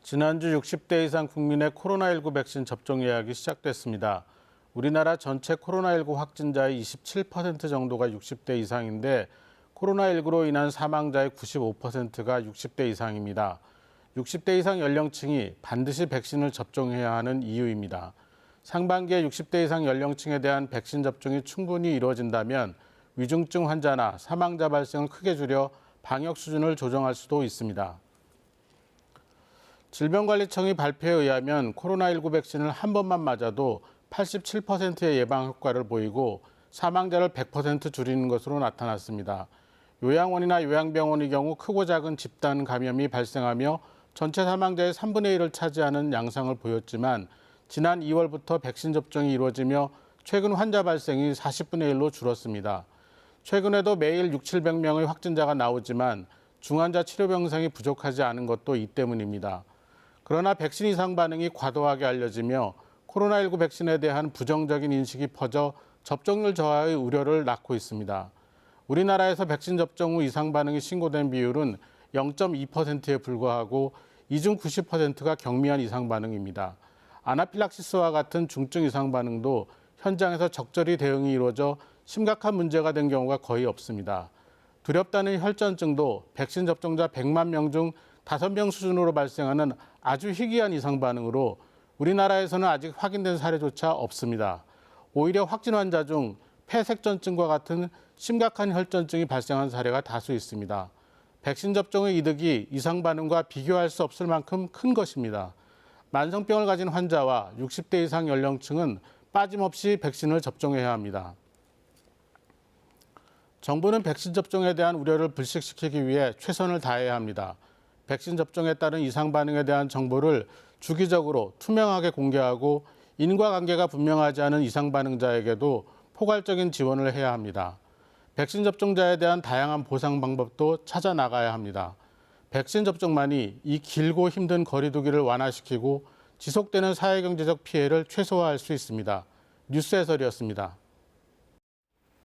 지난주 60대 이상 국민의 코로나19 백신 접종 예약이 시작됐습니다. 우리나라 전체 코로나19 확진자의 27% 정도가 60대 이상인데 코로나19로 인한 사망자의 95%가 60대 이상입니다. 60대 이상 연령층이 반드시 백신을 접종해야 하는 이유입니다. 상반기에 60대 이상 연령층에 대한 백신 접종이 충분히 이루어진다면 위중증 환자나 사망자 발생을 크게 줄여 방역 수준을 조정할 수도 있습니다. 질병관리청이 발표에 의하면 코로나19 백신을 한 번만 맞아도 87%의 예방 효과를 보이고 사망자를 100% 줄이는 것으로 나타났습니다. 요양원이나 요양병원의 경우 크고 작은 집단 감염이 발생하며 전체 사망자의 3분의 1을 차지하는 양상을 보였지만 지난 2월부터 백신 접종이 이루어지며 최근 환자 발생이 40분의 1로 줄었습니다. 최근에도 매일 600~700명의 확진자가 나오지만 중환자 치료 병상이 부족하지 않은 것도 이 때문입니다. 그러나 백신 이상 반응이 과도하게 알려지며 코로나19 백신에 대한 부정적인 인식이 퍼져 접종률 저하의 우려를 낳고 있습니다. 우리나라에서 백신 접종 후 이상 반응이 신고된 비율은 0.2%에 불과하고 이 중 90%가 경미한 이상 반응입니다. 아나필락시스와 같은 중증 이상 반응도 현장에서 적절히 대응이 이루어져 심각한 문제가 된 경우가 거의 없습니다. 두렵다는 혈전증도 백신 접종자 100만 명 중 5명 수준으로 발생하는 아주 희귀한 이상 반응으로 우리나라에서는 아직 확인된 사례조차 없습니다. 오히려 확진 환자 중 폐색전증과 같은 심각한 혈전증이 발생한 사례가 다수 있습니다. 백신 접종의 이득이 이상 반응과 비교할 수 없을 만큼 큰 것입니다. 만성병을 가진 환자와 60대 이상 연령층은 빠짐없이 백신을 접종해야 합니다. 정부는 백신 접종에 대한 우려를 불식시키기 위해 최선을 다해야 합니다. 백신 접종에 따른 이상 반응에 대한 정보를 주기적으로 투명하게 공개하고 인과관계가 분명하지 않은 이상 반응자에게도 포괄적인 지원을 해야 합니다. 백신 접종자에 대한 다양한 보상 방법도 찾아 나가야 합니다. 백신 접종만이 이 길고 힘든 거리두기를 완화시키고 지속되는 사회경제적 피해를 최소화할 수 있습니다. 뉴스 해설이었습니다.